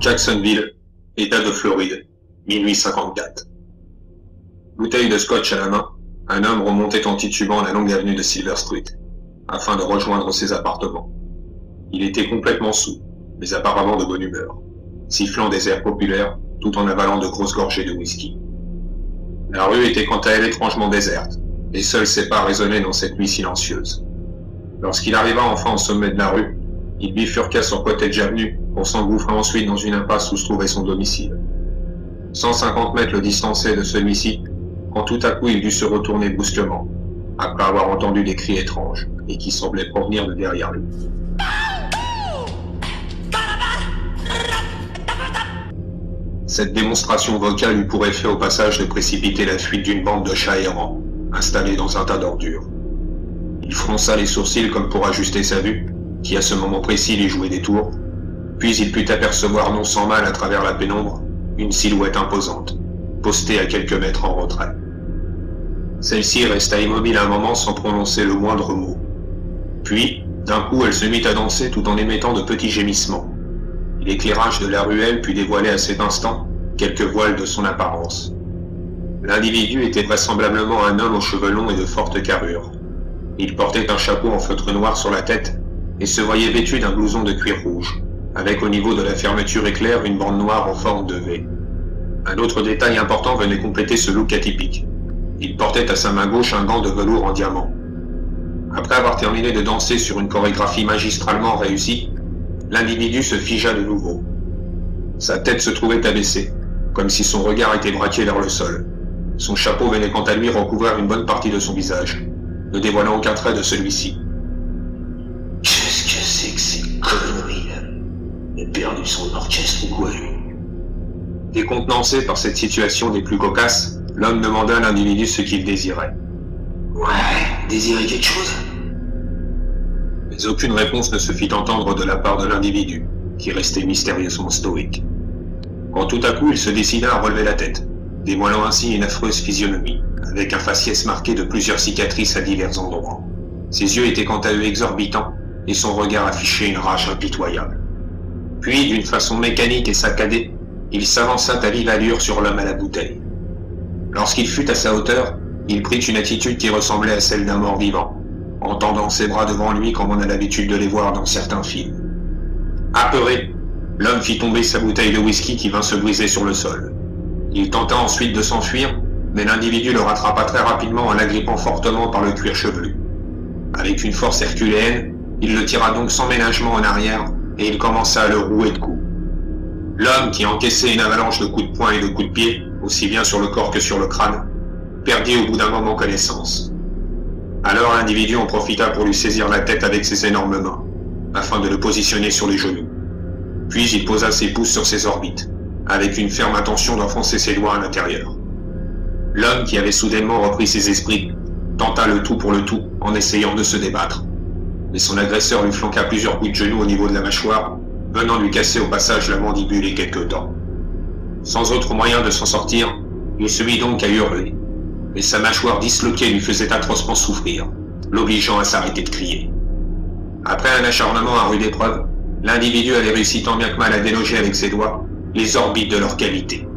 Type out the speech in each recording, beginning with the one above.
Jacksonville, État de Floride, minuit 54. Bouteille de scotch à la main, un homme remontait en titubant la longue avenue de Silver Street, afin de rejoindre ses appartements. Il était complètement saoul, mais apparemment de bonne humeur, sifflant des airs populaires tout en avalant de grosses gorgées de whisky. La rue était quant à elle étrangement déserte, et seuls ses pas résonnaient dans cette nuit silencieuse. Lorsqu'il arriva enfin au sommet de la rue, il bifurqua sur Cottage Avenue pour s'engouffrer ensuite dans une impasse où se trouvait son domicile. 150 mètres le distançaient de celui-ci, quand tout à coup il dut se retourner brusquement, après avoir entendu des cris étranges, et qui semblaient provenir de derrière lui. Cette démonstration vocale eut pour effet au passage de précipiter la fuite d'une bande de chats errants, installés dans un tas d'ordures. Il fronça les sourcils comme pour ajuster sa vue, qui à ce moment précis lui jouait des tours, puis il put apercevoir non sans mal à travers la pénombre une silhouette imposante, postée à quelques mètres en retrait. Celle-ci resta immobile un moment sans prononcer le moindre mot. Puis, d'un coup, elle se mit à danser tout en émettant de petits gémissements. L'éclairage de la ruelle put dévoiler à cet instant quelques voiles de son apparence. L'individu était vraisemblablement un homme aux cheveux longs et de forte carrure. Il portait un chapeau en feutre noir sur la tête et se voyait vêtu d'un blouson de cuir rouge, avec au niveau de la fermeture éclair une bande noire en forme de V. Un autre détail important venait compléter ce look atypique. Il portait à sa main gauche un gant de velours en diamant. Après avoir terminé de danser sur une chorégraphie magistralement réussie, l'individu se figea de nouveau. Sa tête se trouvait abaissée, comme si son regard était braqué vers le sol. Son chapeau venait quant à lui recouvrir une bonne partie de son visage, ne dévoilant aucun trait de celui-ci. Qu'est-ce que c'est que ces conneries là? Il a perdu son orchestre ou quoi, lui? Décontenancé par cette situation des plus cocasses, l'homme demanda à l'individu ce qu'il désirait. Ouais, désirer quelque chose? Mais aucune réponse ne se fit entendre de la part de l'individu, qui restait mystérieusement stoïque. Quand tout à coup il se décida à relever la tête, dévoilant ainsi une affreuse physionomie, avec un faciès marqué de plusieurs cicatrices à divers endroits. Ses yeux étaient quant à eux exorbitants, et son regard affichait une rage impitoyable. Puis, d'une façon mécanique et saccadée, il s'avança à vive allure sur l'homme à la bouteille. Lorsqu'il fut à sa hauteur, il prit une attitude qui ressemblait à celle d'un mort-vivant, en tendant ses bras devant lui comme on a l'habitude de les voir dans certains films. Apeuré, l'homme fit tomber sa bouteille de whisky qui vint se briser sur le sol. Il tenta ensuite de s'enfuir, mais l'individu le rattrapa très rapidement en l'agrippant fortement par le cuir chevelu. Avec une force herculéenne, il le tira donc sans ménagement en arrière, et il commença à le rouer de coups. L'homme, qui encaissait une avalanche de coups de poing et de coups de pied, aussi bien sur le corps que sur le crâne, perdit au bout d'un moment connaissance. Alors l'individu en profita pour lui saisir la tête avec ses énormes mains, afin de le positionner sur les genoux. Puis il posa ses pouces sur ses orbites, avec une ferme intention d'enfoncer ses doigts à l'intérieur. L'homme, qui avait soudainement repris ses esprits, tenta le tout pour le tout en essayant de se débattre. Mais son agresseur lui flanqua plusieurs coups de genoux au niveau de la mâchoire, venant lui casser au passage la mandibule et quelques dents. Sans autre moyen de s'en sortir, il se mit donc à hurler. Mais sa mâchoire disloquée lui faisait atrocement souffrir, l'obligeant à s'arrêter de crier. Après un acharnement à rude épreuve, l'individu avait réussi tant bien que mal à déloger avec ses doigts les orbites de leur cavité.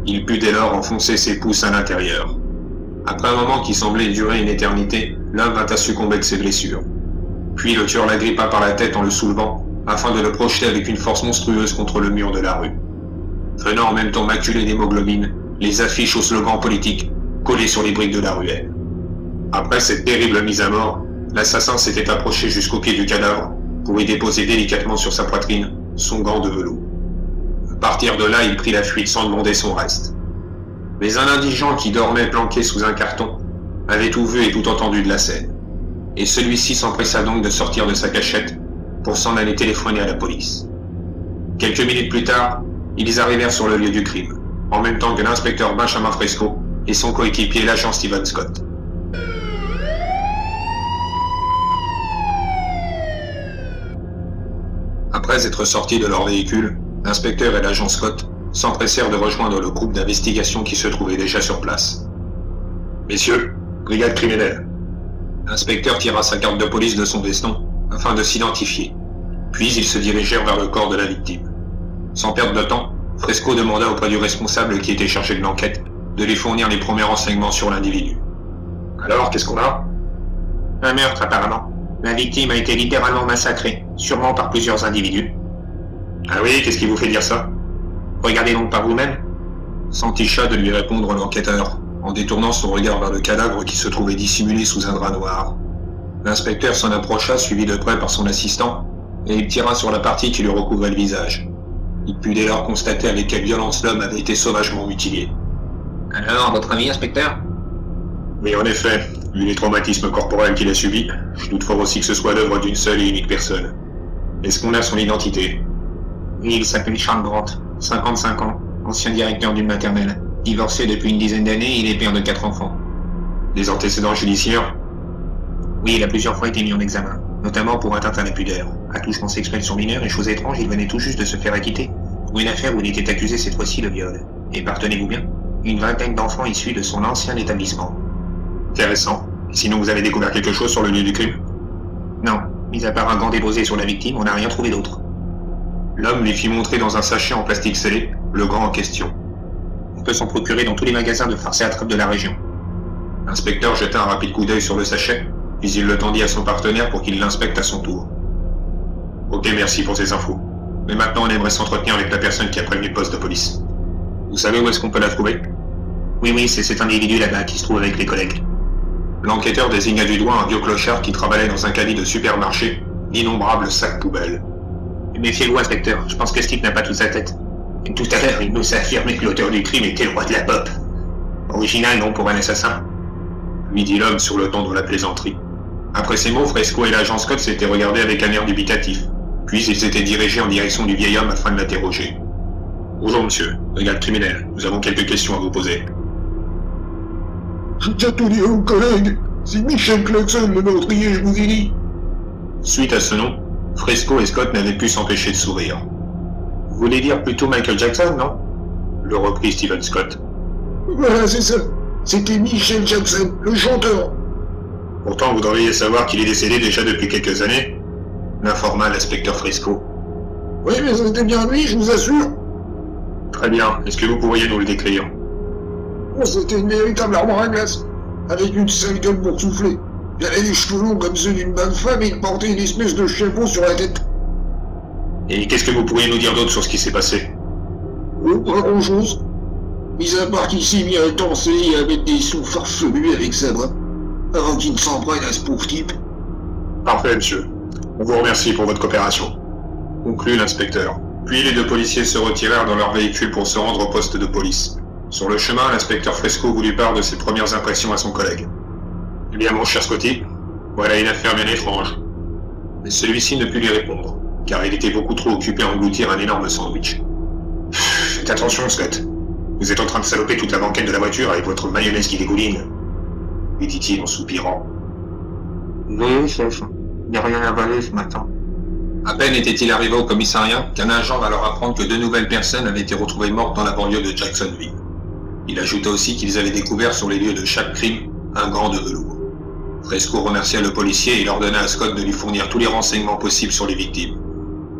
Il put dès lors enfoncer ses pouces à l'intérieur. Après un moment qui semblait durer une éternité, l'homme vint à succomber de ses blessures. Puis le tueur l'agrippa par la tête en le soulevant, afin de le projeter avec une force monstrueuse contre le mur de la rue. Venant en même temps maculer d'hémoglobine les affiches aux slogans politiques collées sur les briques de la ruelle. Après cette terrible mise à mort, l'assassin s'était approché jusqu'au pied du cadavre pour y déposer délicatement sur sa poitrine son gant de velours. À partir de là, il prit la fuite sans demander son reste. Mais un indigent qui dormait planqué sous un carton avait tout vu et tout entendu de la scène. Et celui-ci s'empressa donc de sortir de sa cachette pour s'en aller téléphoner à la police. Quelques minutes plus tard, ils arrivèrent sur le lieu du crime, en même temps que l'inspecteur Benjamin Fresco et son coéquipier l'agent Steven Scott. Après être sortis de leur véhicule, l'inspecteur et l'agent Scott s'empressèrent de rejoindre le groupe d'investigation qui se trouvait déjà sur place. « Messieurs, brigade criminelle !» L'inspecteur tira sa carte de police de son veston afin de s'identifier, puis ils se dirigèrent vers le corps de la victime. Sans perdre de temps, Fresco demanda auprès du responsable qui était chargé de l'enquête de lui fournir les premiers renseignements sur l'individu. Alors, qu'est-ce qu'on a? Un meurtre, apparemment. La victime a été littéralement massacrée, sûrement par plusieurs individus. Ah oui, qu'est-ce qui vous fait dire ça? Regardez donc par vous-même. Sentit-Cha de lui répondre l'enquêteur, en détournant son regard vers le cadavre qui se trouvait dissimulé sous un drap noir. L'inspecteur s'en approcha, suivi de près par son assistant, et il tira sur la partie qui lui recouvrait le visage. Il put dès lors constater avec quelle violence l'homme avait été sauvagement mutilé. Alors, votre avis, inspecteur? Oui, en effet, vu les traumatismes corporels qu'il a subis, je doute fort aussi que ce soit l'œuvre d'une seule et unique personne. Est-ce qu'on a son identité? Oui, il s'appelle Charles Grant, 55 ans, ancien directeur d'une maternelle. Divorcé depuis une dizaine d'années, il est père de 4 enfants. Des antécédents judiciaires? Oui, il a plusieurs fois été mis en examen, notamment pour atteinte à la pudeur, attouchement sexuel sur mineur et chose étrange, il venait tout juste de se faire acquitter pour une affaire où il était accusé cette fois-ci de viol. Et tenez-vous bien, une vingtaine d'enfants issus de son ancien établissement. Intéressant. Sinon vous avez découvert quelque chose sur le lieu du crime? Non, mis à part un gant déposé sur la victime, on n'a rien trouvé d'autre. L'homme lui fit montrer dans un sachet en plastique scellé le gant en question. On peut s'en procurer dans tous les magasins de farce et attrape de la région. L'inspecteur jeta un rapide coup d'œil sur le sachet, puis il le tendit à son partenaire pour qu'il l'inspecte à son tour. Ok, merci pour ces infos. Mais maintenant on aimerait s'entretenir avec la personne qui a prévenu le poste de police. Vous savez où est-ce qu'on peut la trouver? Oui, c'est cet individu là-bas qui se trouve avec les collègues. L'enquêteur désigna du doigt un vieux clochard qui travaillait dans un caddie de supermarché, d'innombrables sacs poubelles. Méfiez-vous, inspecteur, je pense que ce type n'a pas toute sa tête. Et tout à l'heure, il nous a affirmé que l'auteur du crime était le roi de la pop. Original, non, pour un assassin? Lui dit l'homme sur le ton de la plaisanterie. Après ces mots, Fresco et l'agent Scott s'étaient regardés avec un air dubitatif. Puis ils s'étaient dirigés en direction du vieil homme afin de l'interroger. Bonjour monsieur, brigade criminelle, nous avons quelques questions à vous poser. J'ai déjà tout dit aux collègues. C'est Michel Clarkson, le meurtrier, je vous ai dit. Suite à ce nom, Fresco et Scott n'avaient pu s'empêcher de sourire. Vous voulez dire plutôt Michael Jackson, non? Le reprit Steven Scott. Voilà, c'est ça. C'était Michel Jackson, le chanteur. Pourtant, vous devriez savoir qu'il est décédé déjà depuis quelques années, l'informa l'inspecteur Fresco. Oui, mais c'était bien lui, je vous assure. Très bien, est-ce que vous pourriez nous le décrire? Oh, c'était une véritable armoire à glace, avec une sale gueule pour souffler. Il avait des cheveux longs comme ceux d'une bonne femme et il portait une espèce de chapeau sur la tête. Et qu'est-ce que vous pourriez nous dire d'autre sur ce qui s'est passé? Oh, pas grand-chose. Mis à part qu'il s'est mis à danser et à mettre des sons farfelus avec sa main, avant qu'il ne s'en prenne à ce pauvre type. Parfait, monsieur. On vous remercie pour votre coopération. Conclut l'inspecteur. Puis les deux policiers se retirèrent dans leur véhicule pour se rendre au poste de police. Sur le chemin, l'inspecteur Fresco voulut part de ses premières impressions à son collègue. Eh bien, mon cher Scotty, voilà une affaire bien étrange. Mais celui-ci ne put lui répondre, car il était beaucoup trop occupé à engloutir un énorme sandwich. Faites attention, Scott. Vous êtes en train de saloper toute la banquette de la voiture avec votre mayonnaise qui dégouline, lui dit-il en soupirant. Oui, chef. Il n'y a rien à avaler ce matin. À peine était-il arrivé au commissariat qu'un agent va leur apprendre que 2 nouvelles personnes avaient été retrouvées mortes dans la banlieue de Jacksonville. Il ajouta aussi qu'ils avaient découvert sur les lieux de chaque crime un gant de velours. Fresco remercia le policier et il ordonna à Scott de lui fournir tous les renseignements possibles sur les victimes.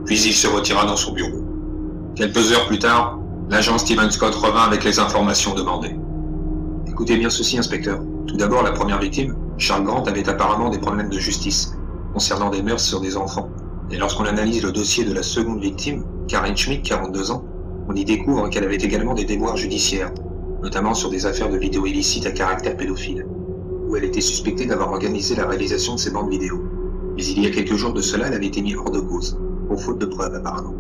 Puis il se retira dans son bureau. Quelques heures plus tard, l'agent Steven Scott revint avec les informations demandées. Écoutez bien ceci, inspecteur. Tout d'abord, la première victime, Charles Grant, avait apparemment des problèmes de justice concernant des meurtres sur des enfants. Et lorsqu'on analyse le dossier de la seconde victime, Karen Schmidt, 42 ans, on y découvre qu'elle avait également des déboires judiciaires, notamment sur des affaires de vidéos illicites à caractère pédophile, où elle était suspectée d'avoir organisé la réalisation de ces bandes vidéo. Mais il y a quelques jours de cela, elle avait été mise hors de cause, pour faute de preuves apparemment.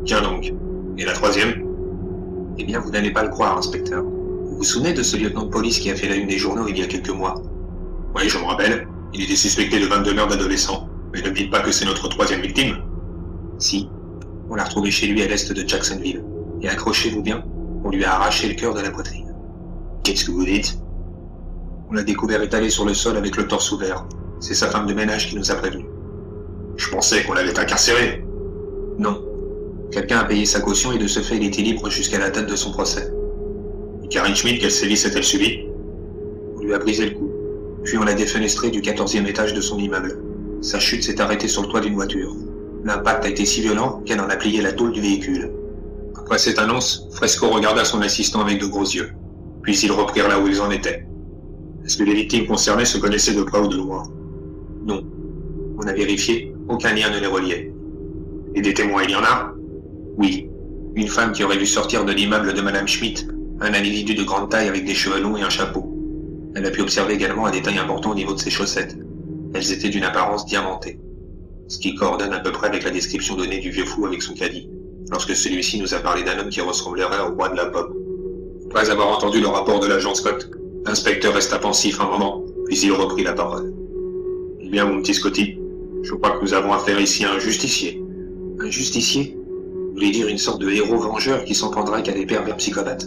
Tiens donc, et la troisième? Eh bien, vous n'allez pas le croire, inspecteur. Vous vous souvenez de ce lieutenant de police qui a fait la une des journaux il y a quelques mois? Oui, je me rappelle. Il était suspecté de 22 meurtres d'adolescents. Mais ne me dites pas que c'est notre troisième victime. Si. On l'a retrouvé chez lui à l'est de Jacksonville. Et accrochez-vous bien, on lui a arraché le cœur de la poitrine. Qu'est-ce que vous dites? On l'a découvert étalé sur le sol avec le torse ouvert. C'est sa femme de ménage qui nous a prévenus. Je pensais qu'on l'avait incarcéré. Non. Quelqu'un a payé sa caution et de ce fait il était libre jusqu'à la date de son procès. Et Karen Schmidt, quel sévice a-t-elle subi? On lui a brisé le cou. Puis on l'a défenestré du 14e étage de son immeuble. Sa chute s'est arrêtée sur le toit d'une voiture. L'impact a été si violent qu'elle en a plié la tôle du véhicule. Après cette annonce, Fresco regarda son assistant avec de gros yeux. Puis ils reprirent là où ils en étaient. Est-ce que les victimes concernées se connaissaient de près ou de loin? Non. On a vérifié, aucun lien ne les reliait. Et des témoins, il y en a? Oui. Une femme qui aurait dû sortir de l'immeuble de Madame Schmidt, un individu de grande taille avec des cheveux longs et un chapeau. Elle a pu observer également un détail important au niveau de ses chaussettes. Elles étaient d'une apparence diamantée. Ce qui coordonne à peu près avec la description donnée du vieux fou avec son caddie, lorsque celui-ci nous a parlé d'un homme qui ressemblerait au roi de la pop. Après avoir entendu le rapport de l'agent Scott, l'inspecteur resta pensif un moment, puis il reprit la parole. Eh bien, mon petit Scotty, je crois que nous avons affaire ici à un justicier. Un justicier? Vous voulez dire une sorte de héros vengeur qui s'en prendrait qu'à des pervers psychopathes?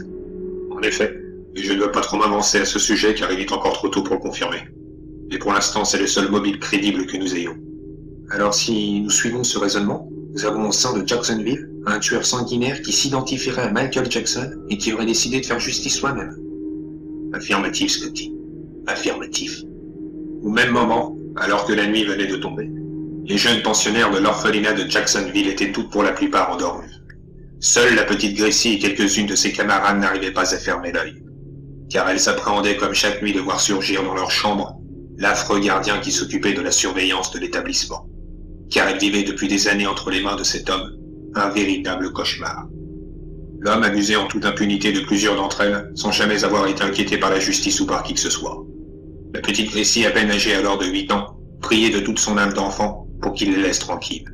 En effet, et je ne veux pas trop m'avancer à ce sujet car il est encore trop tôt pour le confirmer. Mais pour l'instant, c'est le seul mobile crédible que nous ayons. Alors si nous suivons ce raisonnement, nous avons au sein de Jacksonville un tueur sanguinaire qui s'identifierait à Michael Jackson et qui aurait décidé de faire justice soi-même. Affirmatif, Scotty. Affirmatif. Au même moment, alors que la nuit venait de tomber, les jeunes pensionnaires de l'orphelinat de Jacksonville étaient toutes pour la plupart endormues. Seule la petite Gracie et quelques-unes de ses camarades n'arrivaient pas à fermer l'œil, car elles s'appréhendaient comme chaque nuit de voir surgir dans leur chambre l'affreux gardien qui s'occupait de la surveillance de l'établissement, car elles vivaient depuis des années entre les mains de cet homme, un véritable cauchemar. L'homme abusait en toute impunité de plusieurs d'entre elles, sans jamais avoir été inquiété par la justice ou par qui que ce soit. La petite Gracie, à peine âgée alors de 8 ans, priait de toute son âme d'enfant pour qu'il les laisse tranquilles.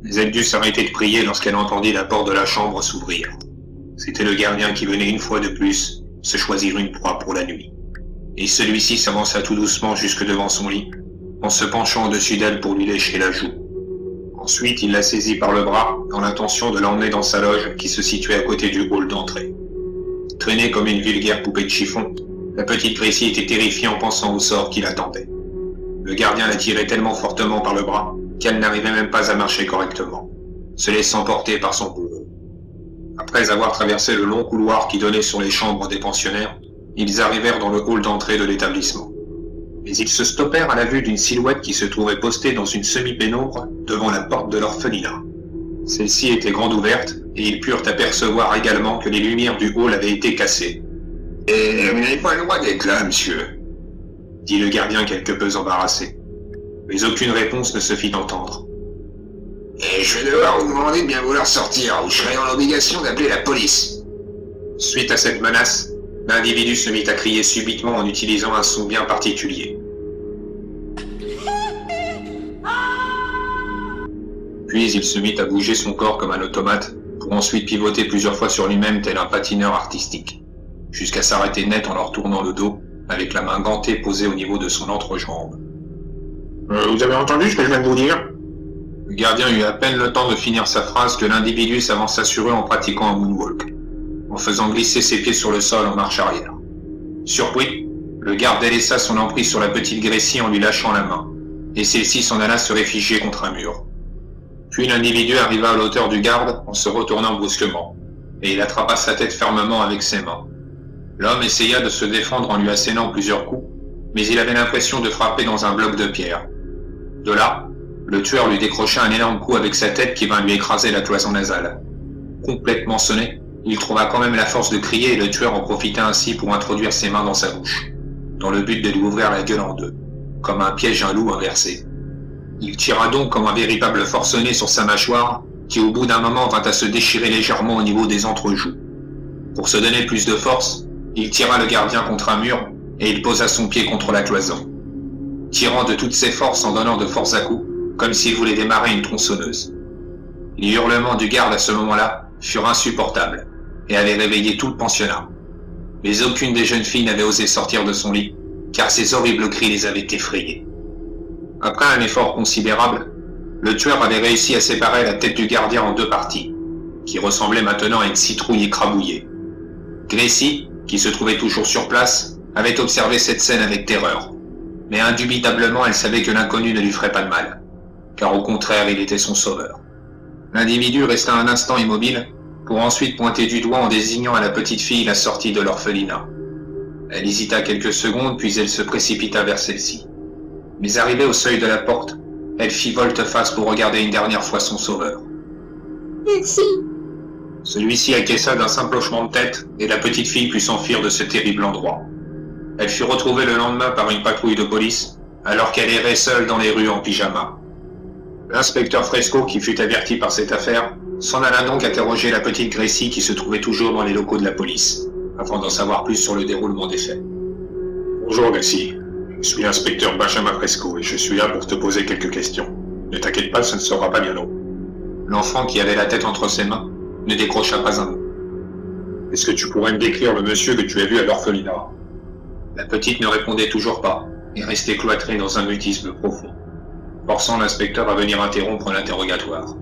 Mais elle dut s'arrêter de prier lorsqu'elle entendit la porte de la chambre s'ouvrir. C'était le gardien qui venait une fois de plus se choisir une proie pour la nuit. Et celui-ci s'avança tout doucement jusque devant son lit, en se penchant au-dessus d'elle pour lui lécher la joue. Ensuite, il la saisit par le bras, dans l'intention de l'emmener dans sa loge qui se situait à côté du hall d'entrée. Traînée comme une vulgaire poupée de chiffon, la petite Gracie était terrifiée en pensant au sort qui l'attendait. Le gardien la tirait tellement fortement par le bras qu'elle n'arrivait même pas à marcher correctement, se laissant porter par son bourreau. Après avoir traversé le long couloir qui donnait sur les chambres des pensionnaires, ils arrivèrent dans le hall d'entrée de l'établissement. Mais ils se stoppèrent à la vue d'une silhouette qui se trouvait postée dans une semi-pénombre devant la porte de l'orphelinat. Celle-ci était grande ouverte, et ils purent apercevoir également que les lumières du hall avaient été cassées. « Et vous n'avez pas le droit d'être là, monsieur », dit le gardien quelque peu embarrassé. Mais aucune réponse ne se fit entendre. « Et je vais devoir vous demander de bien vouloir sortir, ou je serai dans l'obligation d'appeler la police. » Suite à cette menace, l'individu se mit à crier subitement en utilisant un son bien particulier. Puis il se mit à bouger son corps comme un automate, pour ensuite pivoter plusieurs fois sur lui-même tel un patineur artistique, jusqu'à s'arrêter net en leur tournant le dos, avec la main gantée posée au niveau de son entrejambe. Vous avez entendu ce que je viens de vous dire? Le gardien eut à peine le temps de finir sa phrase que l'individu s'avança sur eux en pratiquant un moonwalk, en faisant glisser ses pieds sur le sol en marche arrière. Surpris, le garde délaissa son emprise sur la petite Gracie en lui lâchant la main, et celle-ci s'en alla se réfugier contre un mur. Puis l'individu arriva à l'auteur du garde en se retournant brusquement, et il attrapa sa tête fermement avec ses mains. L'homme essaya de se défendre en lui assénant plusieurs coups, mais il avait l'impression de frapper dans un bloc de pierre. De là, le tueur lui décrocha un énorme coup avec sa tête qui vint lui écraser la cloison nasale. Complètement sonné, il trouva quand même la force de crier et le tueur en profita ainsi pour introduire ses mains dans sa bouche, dans le but de lui ouvrir la gueule en deux, comme un piège à un loup inversé. Il tira donc comme un véritable forcené sur sa mâchoire, qui au bout d'un moment vint à se déchirer légèrement au niveau des entrejoues. Pour se donner plus de force, il tira le gardien contre un mur, et il posa son pied contre la cloison, tirant de toutes ses forces en donnant de forts à-coups, comme s'il voulait démarrer une tronçonneuse. Les hurlements du garde à ce moment-là furent insupportables, et avaient réveillé tout le pensionnat. Mais aucune des jeunes filles n'avait osé sortir de son lit, car ces horribles cris les avaient effrayées. Après un effort considérable, le tueur avait réussi à séparer la tête du gardien en deux parties, qui ressemblaient maintenant à une citrouille écrabouillée. Gracie, qui se trouvait toujours sur place, avait observé cette scène avec terreur, mais indubitablement elle savait que l'inconnu ne lui ferait pas de mal, car au contraire il était son sauveur. L'individu resta un instant immobile, pour ensuite pointer du doigt en désignant à la petite fille la sortie de l'orphelinat. Elle hésita quelques secondes, puis elle se précipita vers celle-ci. Mais arrivée au seuil de la porte, elle fit volte-face pour regarder une dernière fois son sauveur. Merci. Celui-ci acquiesça d'un simple hochement de tête et la petite fille put s'enfuir de ce terrible endroit. Elle fut retrouvée le lendemain par une patrouille de police, alors qu'elle errait seule dans les rues en pyjama. L'inspecteur Fresco, qui fut averti par cette affaire, s'en alla donc interroger la petite Gracie qui se trouvait toujours dans les locaux de la police, afin d'en savoir plus sur le déroulement des faits. Bonjour Gracie, je suis l'inspecteur Benjamin Fresco et je suis là pour te poser quelques questions. Ne t'inquiète pas, ça ne sera pas bien long. L'enfant, qui avait la tête entre ses mains, ne décrocha pas un mot. Est-ce que tu pourrais me décrire le monsieur que tu as vu à l'orphelinat? La petite ne répondait toujours pas, et restait cloîtrée dans un mutisme profond, forçant l'inspecteur à venir interrompre l'interrogatoire.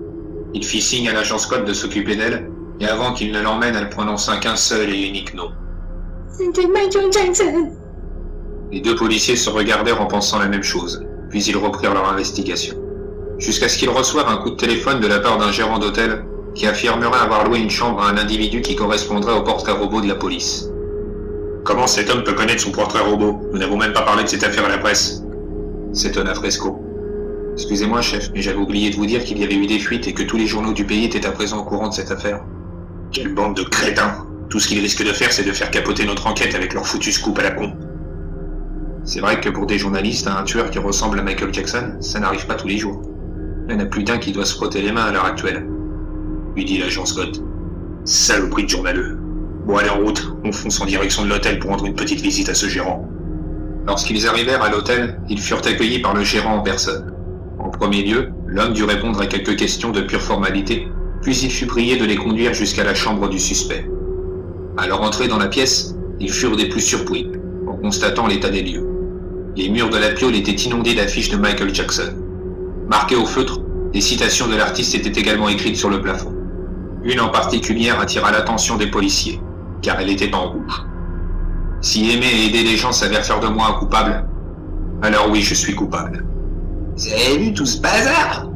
Il fit signe à l'agent Scott de s'occuper d'elle, et avant qu'il ne l'emmène, elle prononça qu'un seul et unique nom. C'était Michael Jackson. Les deux policiers se regardèrent en pensant la même chose, puis ils reprirent leur investigation. Jusqu'à ce qu'ils reçoivent un coup de téléphone de la part d'un gérant d'hôtel qui affirmerait avoir loué une chambre à un individu qui correspondrait au portrait robot de la police. Comment cet homme peut connaître son portrait robot? Nous n'avons même pas parlé de cette affaire à la presse. S'étonna Fresco. Excusez-moi, chef, mais j'avais oublié de vous dire qu'il y avait eu des fuites et que tous les journaux du pays étaient à présent au courant de cette affaire. Quelle bande de crétins! Tout ce qu'ils risquent de faire, c'est de faire capoter notre enquête avec leur foutu scoop à la con. C'est vrai que pour des journalistes, un tueur qui ressemble à Michael Jackson, ça n'arrive pas tous les jours. Il y en a plus d'un qui doit se frotter les mains à l'heure actuelle, lui dit l'agent Scott. Saloperie de journaleux. Bon, allez en route, on fonce en direction de l'hôtel pour rendre une petite visite à ce gérant. Lorsqu'ils arrivèrent à l'hôtel, ils furent accueillis par le gérant en personne. En premier lieu, l'homme dut répondre à quelques questions de pure formalité, puis il fut prié de les conduire jusqu'à la chambre du suspect. À leur entrée dans la pièce, ils furent des plus surpris, en constatant l'état des lieux. Les murs de la piole étaient inondés d'affiches de Michael Jackson. Marquées au feutre, des citations de l'artiste étaient également écrites sur le plafond. Une en particulier attira l'attention des policiers, car elle était en rouge. Si aimer et aider les gens s'avère faire de moi un coupable, alors oui, je suis coupable. Vous avez vu tout ce bazar?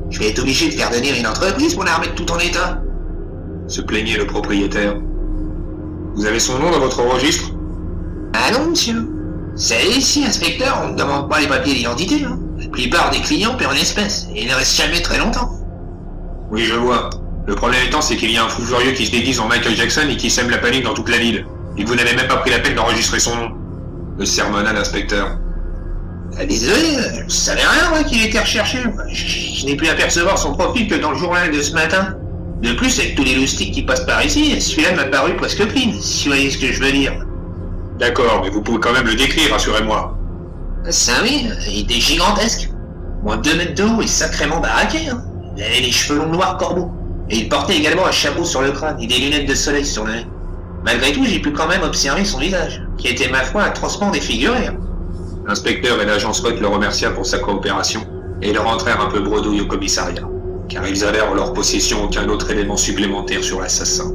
Je vais être obligé de faire devenir une entreprise pour la remettre tout en état. Se plaignait le propriétaire. Vous avez son nom dans votre registre? Ah non, monsieur. Vous savez, ici, inspecteur, on ne demande pas les papiers d'identité. Hein. La plupart des clients paient en espèces, et ils ne restent jamais très longtemps. Oui, je vois. Le problème étant, c'est qu'il y a un fou furieux qui se déguise en Michael Jackson et qui sème la panique dans toute la ville. Et que vous n'avez même pas pris la peine d'enregistrer son nom. Le sermonna l'inspecteur. Ah, désolé, je savais rien, moi, qu'il était recherché. Je n'ai pu apercevoir son profil que dans le journal de ce matin. De plus, avec tous les loustiques qui passent par ici, celui-là m'a paru presque clean, si vous voyez ce que je veux dire. D'accord, mais vous pouvez quand même le décrire, rassurez-moi. Ça oui, il était gigantesque. Moins de 2 mètres de haut et sacrément baraqué. Hein. Il avait les cheveux longs noirs corbeaux. Et il portait également un chapeau sur le crâne et des lunettes de soleil sur le nez. Malgré tout, j'ai pu quand même observer son visage, qui était ma foi atrocement défiguré. Hein. L'inspecteur et l'agent Scott le remercièrent pour sa coopération, et ils rentrèrent un peu bredouilles au commissariat, car ils avaient en leur possession aucun autre élément supplémentaire sur l'assassin.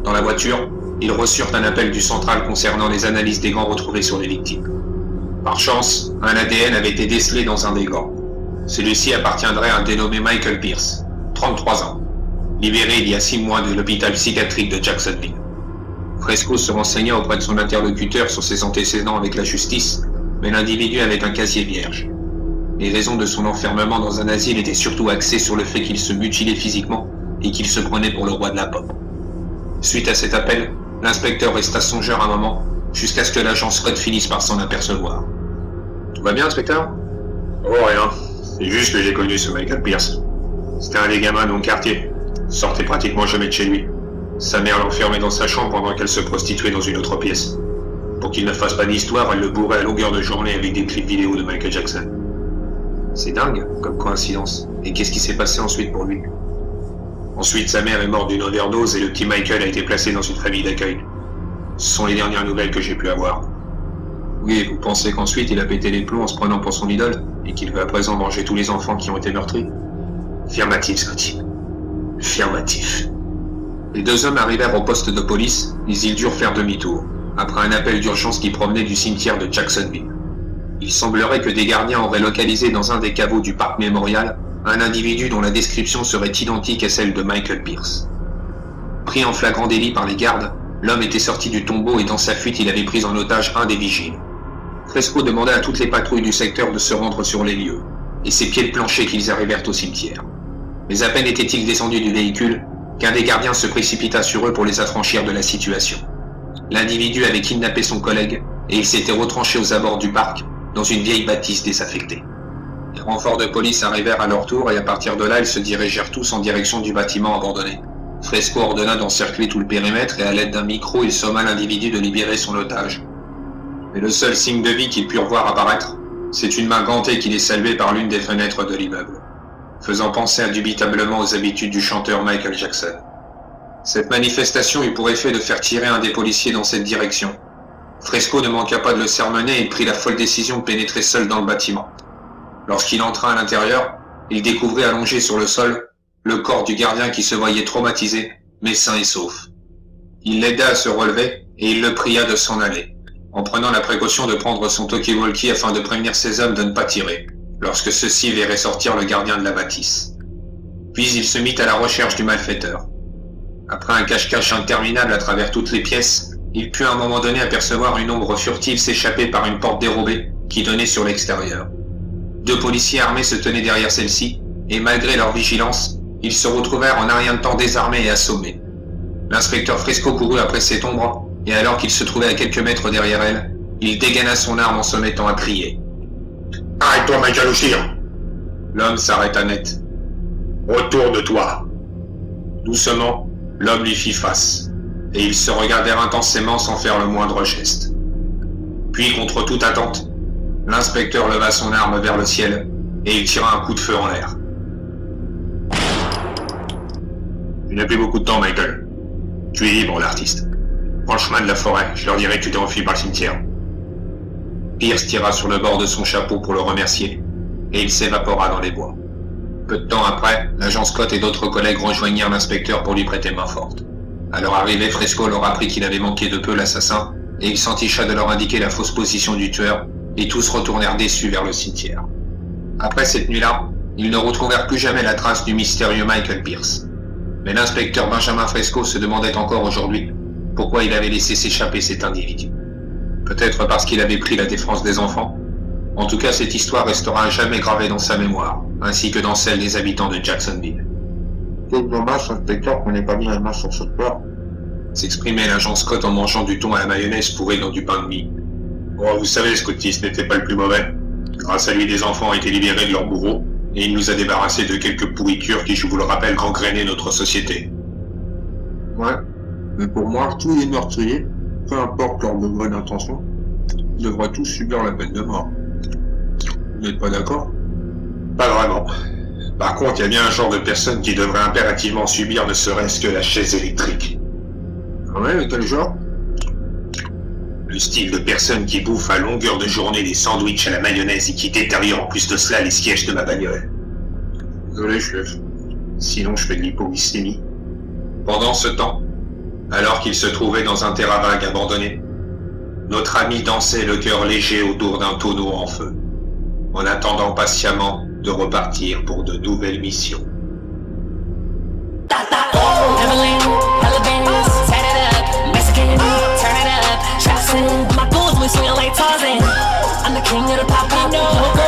Dans la voiture, ils reçurent un appel du central concernant les analyses des gants retrouvés sur les victimes. Par chance, un ADN avait été décelé dans un des gants. Celui-ci appartiendrait à un dénommé Michael Pierce, 33 ans, libéré il y a 6 mois de l'hôpital psychiatrique de Jacksonville. Fresco se renseigna auprès de son interlocuteur sur ses antécédents avec la justice, mais l'individu avait un casier vierge. Les raisons de son enfermement dans un asile étaient surtout axées sur le fait qu'il se mutilait physiquement et qu'il se prenait pour le roi de la pop. Suite à cet appel, l'inspecteur resta songeur un moment, jusqu'à ce que l'agent Scott finisse par s'en apercevoir. Tout va bien, inspecteur? Oh, rien. C'est juste que j'ai connu ce Michael Pierce. C'était un des gamins de mon quartier. Il sortait pratiquement jamais de chez lui. Sa mère l'enfermait dans sa chambre pendant qu'elle se prostituait dans une autre pièce. Pour qu'il ne fasse pas d'histoire, elle le bourrait à longueur de journée avec des clips vidéo de Michael Jackson. C'est dingue, comme coïncidence. Et qu'est-ce qui s'est passé ensuite pour lui? Ensuite, sa mère est morte d'une overdose et le petit Michael a été placé dans une famille d'accueil. Ce sont les dernières nouvelles que j'ai pu avoir. Oui, et vous pensez qu'ensuite il a pété les plombs en se prenant pour son idole, et qu'il veut à présent manger tous les enfants qui ont été meurtris? Affirmatif, Scotty. Affirmatif. Les deux hommes arrivèrent au poste de police, mais ils durent faire demi-tour, après un appel d'urgence qui provenait du cimetière de Jacksonville. Il semblerait que des gardiens auraient localisé dans un des caveaux du parc mémorial un individu dont la description serait identique à celle de Michael Pierce. Pris en flagrant délit par les gardes, l'homme était sorti du tombeau et dans sa fuite il avait pris en otage un des vigiles. Fresco demanda à toutes les patrouilles du secteur de se rendre sur les lieux, et c'est pieds de plancher qu'ils arrivèrent au cimetière. Mais à peine étaient-ils descendus du véhicule qu'un des gardiens se précipita sur eux pour les affranchir de la situation. L'individu avait kidnappé son collègue et il s'était retranché aux abords du parc, dans une vieille bâtisse désaffectée. Les renforts de police arrivèrent à leur tour et à partir de là, ils se dirigèrent tous en direction du bâtiment abandonné. Fresco ordonna d'encercler tout le périmètre et à l'aide d'un micro, il somma l'individu de libérer son otage. Mais le seul signe de vie qu'ils purent voir apparaître, c'est une main gantée qui les saluait par l'une des fenêtres de l'immeuble, faisant penser indubitablement aux habitudes du chanteur Michael Jackson. Cette manifestation eut pour effet de faire tirer un des policiers dans cette direction. Fresco ne manqua pas de le sermonner et prit la folle décision de pénétrer seul dans le bâtiment. Lorsqu'il entra à l'intérieur, il découvrit allongé sur le sol le corps du gardien qui se voyait traumatisé, mais sain et sauf. Il l'aida à se relever et il le pria de s'en aller, en prenant la précaution de prendre son talkie-walkie afin de prévenir ses hommes de ne pas tirer, lorsque ceux-ci verraient sortir le gardien de la bâtisse. Puis il se mit à la recherche du malfaiteur. Après un cache-cache interminable à travers toutes les pièces, il put à un moment donné apercevoir une ombre furtive s'échapper par une porte dérobée qui donnait sur l'extérieur. 2 policiers armés se tenaient derrière celle-ci, et malgré leur vigilance, ils se retrouvèrent en un rien de temps désarmés et assommés. L'inspecteur Fresco courut après cette ombre, et alors qu'il se trouvait à quelques mètres derrière elle, il dégaina son arme en se mettant à crier. « Arrête-toi, Michael O'Shea !» L'homme s'arrêta net. « Retourne-toi !» Doucement, l'homme lui fit face, et ils se regardèrent intensément sans faire le moindre geste. Puis, contre toute attente, l'inspecteur leva son arme vers le ciel, et il tira un coup de feu en l'air. Tu n'as plus beaucoup de temps, Michael. Tu es libre, l'artiste. Prends le chemin de la forêt, je leur dirai que tu t'es enfui par le cimetière. Pierce tira sur le bord de son chapeau pour le remercier, et il s'évapora dans les bois. Peu de temps après, l'agent Scott et d'autres collègues rejoignirent l'inspecteur pour lui prêter main forte. À leur arrivée, Fresco leur apprit qu'il avait manqué de peu l'assassin, et il s'enticha de leur indiquer la fausse position du tueur, et tous retournèrent déçus vers le cimetière. Après cette nuit-là, ils ne retrouvèrent plus jamais la trace du mystérieux Michael Pierce. Mais l'inspecteur Benjamin Fresco se demandait encore aujourd'hui pourquoi il avait laissé s'échapper cet individu. Peut-être parce qu'il avait pris la défense des enfants. En tout cas, cette histoire restera à jamais gravée dans sa mémoire, ainsi que dans celle des habitants de Jacksonville. Quel dommage, inspecteur, qu'on n'ait pas mis la main sur ce corps. S'exprimait l'agent Scott en mangeant du thon à la mayonnaise fourré dans du pain de mie. Oh, vous savez, Scotty, ce n'était pas le plus mauvais. Grâce à lui, des enfants ont été libérés de leur bourreau, et il nous a débarrassés de quelques pourritures qui, je vous le rappelle, gangrénaient notre société. Ouais, mais pour moi, tous les meurtriers, peu importe leur degré d'intention, devraient tous subir la peine de mort. Vous n'êtes pas d'accord? Pas vraiment. Par contre, il y a bien un genre de personne qui devrait impérativement subir ne serait-ce que la chaise électrique. Ouais, mais quel genre? Le style de personne qui bouffe à longueur de journée des sandwichs à la mayonnaise et qui détériore en plus de cela les sièges de ma bagnole. Désolé, chef. Sinon, je fais de l'hypoglycémie. Pendant ce temps, alors qu'il se trouvait dans un terrain vague abandonné, notre ami dansait le cœur léger autour d'un tonneau en feu, en attendant patiemment de repartir pour de nouvelles missions. My goals, we swinging like Tarzan. I'm the king of the pop, no.